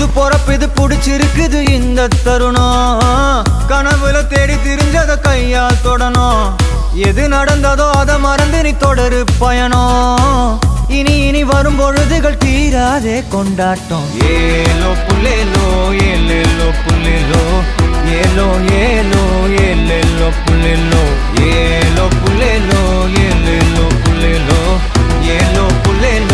புது பொறப்பு இது புடிச்சிருக்குது இந்த தருணம் கனவுல தேடி திரிஞ்சத கையால் தொடணும் எது நடந்ததோ அதை மறந்து நீ தொடரு பயணம் இனி இனி வரும் பொழுதுகள் தீராதே கொண்டாட்டம் ஏலோ புல்லேலோ ஏலேலோ புல்லேலோ ஏலோ ஏலோ ஏலேலோ புல்லேலோ ஏலோ புல்லேலோ ஏலேலோ புல்லேலோ ஏலோ புல்லேலோ